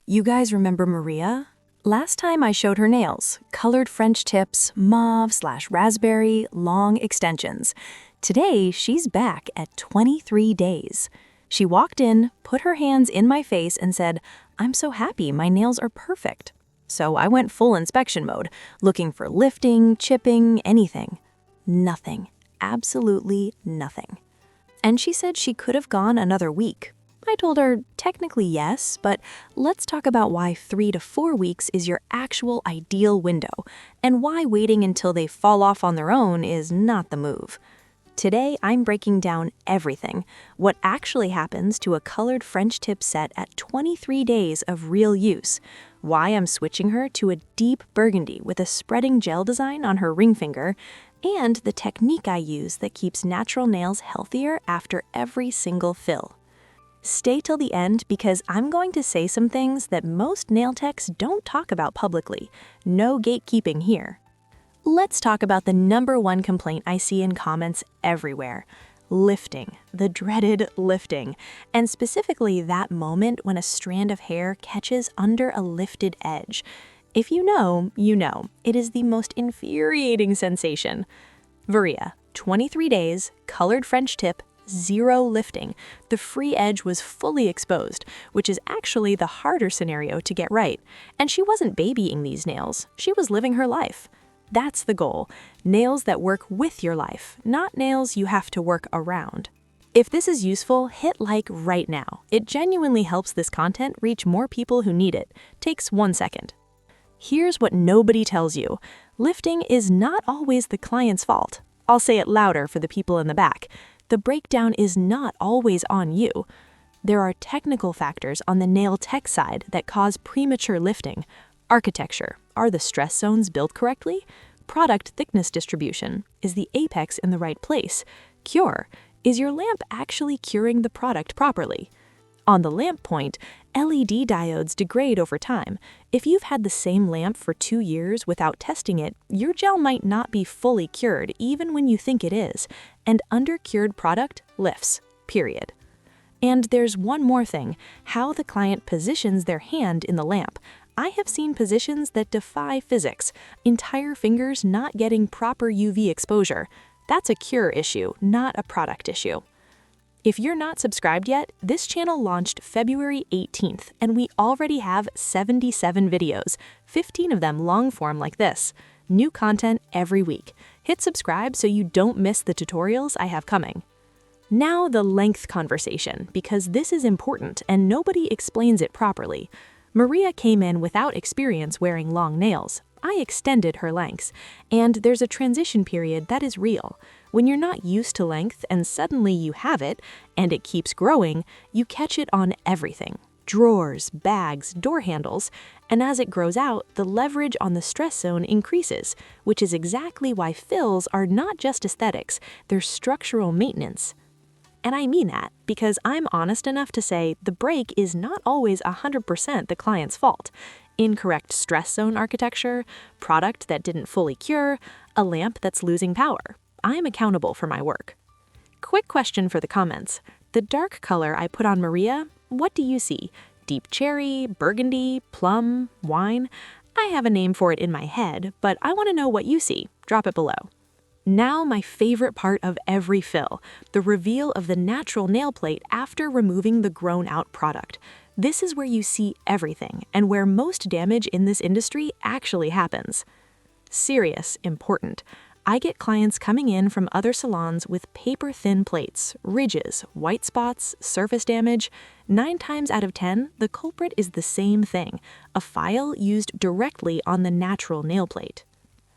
You guys remember Maria? Last time I showed her nails, colored French tips, mauve/raspberry, long extensions. Today, she's back at 23 days. She walked in, put her hands in my face and said, "I'm so happy, my nails are perfect." So I went full inspection mode, looking for lifting, chipping, anything. Nothing. Absolutely nothing. And she said she could have gone another week. I told her, technically yes, but let's talk about why 3 to 4 weeks is your actual ideal window, and why waiting until they fall off on their own is not the move. Today, I'm breaking down everything, what actually happens to a colored French tip set at 23 days of real use, why I'm switching her to a deep burgundy with a spreading gel design on her ring finger, and the technique I use that keeps natural nails healthier after every single fill. Stay till the end because I'm going to say some things that most nail techs don't talk about publicly. No gatekeeping here. Let's talk about the #1 complaint I see in comments everywhere. Lifting, the dreaded lifting, and specifically that moment when a strand of hair catches under a lifted edge. If you know, you know. It is the most infuriating sensation. Varia, 23 days, colored French tip, 0 lifting. The free edge was fully exposed, which is actually the harder scenario to get right. And she wasn't babying these nails. She was living her life. That's the goal. Nails that work with your life, not nails you have to work around. If this is useful, hit like right now. It genuinely helps this content reach more people who need it. Takes 1 second. Here's what nobody tells you. Lifting is not always the client's fault. I'll say it louder for the people in the back. The breakdown is not always on you. There are technical factors on the nail tech side that cause premature lifting. Architecture. Are the stress zones built correctly? Product thickness distribution. Is the apex in the right place? Cure. Is your lamp actually curing the product properly? On the lamp point, LED diodes degrade over time. If you've had the same lamp for 2 years without testing it, your gel might not be fully cured even when you think it is, and under-cured product lifts, period. And there's one more thing, how the client positions their hand in the lamp. I have seen positions that defy physics, entire fingers not getting proper UV exposure. That's a cure issue, not a product issue. If you're not subscribed yet, this channel launched February 18th, and we already have 77 videos, 15 of them long form like this. New content every week. Hit subscribe so you don't miss the tutorials I have coming. Now the length conversation, because this is important and nobody explains it properly. Maria came in without experience wearing long nails. I extended her lengths, and there's a transition period that is real. When you're not used to length and suddenly you have it, and it keeps growing, you catch it on everything. Drawers, bags, door handles, and as it grows out, the leverage on the stress zone increases, which is exactly why fills are not just aesthetics, they're structural maintenance. And I mean that because I'm honest enough to say the break is not always 100% the client's fault. Incorrect stress zone architecture, product that didn't fully cure, a lamp that's losing power. I'm accountable for my work. Quick question for the comments. The dark color I put on Maria, what do you see? Deep cherry, burgundy, plum, wine? I have a name for it in my head, but I want to know what you see. Drop it below. Now my favorite part of every fill, the reveal of the natural nail plate after removing the grown-out product. This is where you see everything and where most damage in this industry actually happens. Serious, important. I get clients coming in from other salons with paper-thin plates, ridges, white spots, surface damage. 9 times out of 10, the culprit is the same thing, a file used directly on the natural nail plate.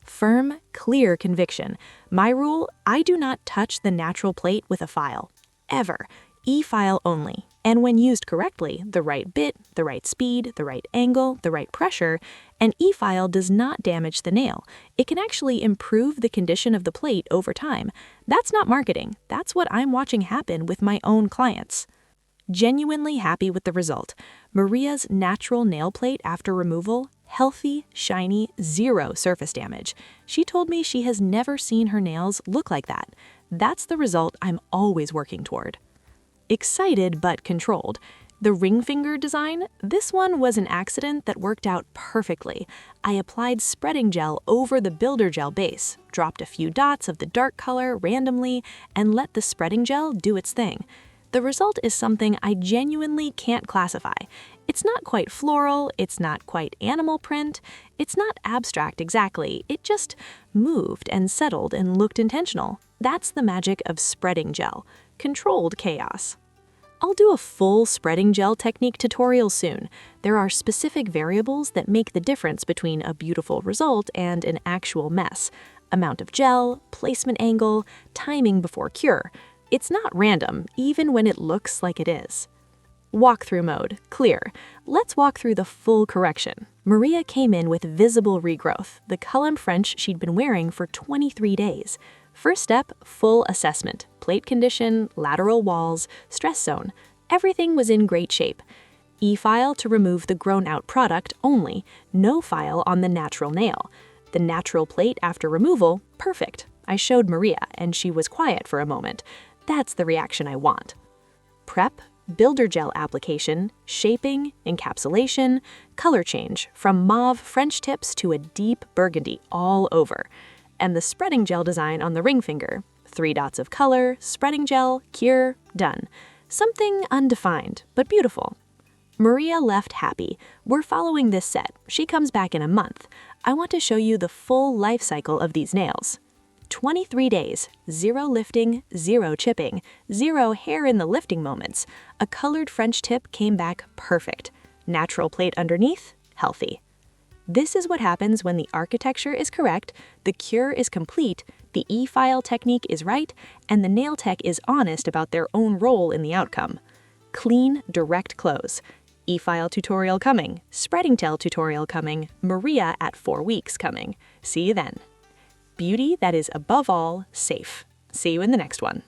Firm, clear conviction. My rule, I do not touch the natural plate with a file. Ever. E-file only. And when used correctly, the right bit, the right speed, the right angle, the right pressure, an e-file does not damage the nail. It can actually improve the condition of the plate over time. That's not marketing. That's what I'm watching happen with my own clients. Genuinely happy with the result. Maria's natural nail plate after removal, healthy, shiny, 0 surface damage. She told me she has never seen her nails look like that. That's the result I'm always working toward. Excited but controlled. The ring finger design, this one was an accident that worked out perfectly. I applied spreading gel over the builder gel base, dropped a few dots of the dark color randomly, and let the spreading gel do its thing. The result is something I genuinely can't classify. It's not quite floral, it's not quite animal print, it's not abstract exactly, it just moved and settled and looked intentional. That's the magic of spreading gel, controlled chaos. I'll do a full spreading gel technique tutorial soon. There are specific variables that make the difference between a beautiful result and an actual mess. Amount of gel, placement angle, timing before cure. It's not random, even when it looks like it is. Walkthrough mode, clear. Let's walk through the full correction. Maria came in with visible regrowth, the Culham French she'd been wearing for 23 days. First step, full assessment. Plate condition, lateral walls, stress zone. Everything was in great shape. E-file to remove the grown-out product only, no file on the natural nail. The natural plate after removal, perfect. I showed Maria, and she was quiet for a moment. That's the reaction I want. Prep, builder gel application, shaping, encapsulation, color change, from mauve French tips to a deep burgundy all over. And the spreading gel design on the ring finger. 3 dots of color, spreading gel, cure, done. Something undefined, but beautiful. Maria left happy. We're following this set. She comes back in a month. I want to show you the full life cycle of these nails. 23 days, 0 lifting, 0 chipping, 0 hair in the lifting moments. A colored French tip came back perfect. Natural plate underneath, healthy. This is what happens when the architecture is correct, the cure is complete, the E-file technique is right, and the nail tech is honest about their own role in the outcome. Clean, direct close. E-file tutorial coming, spreading gel tutorial coming, Maria at 4 weeks coming. See you then. Beauty that is above all safe. See you in the next one.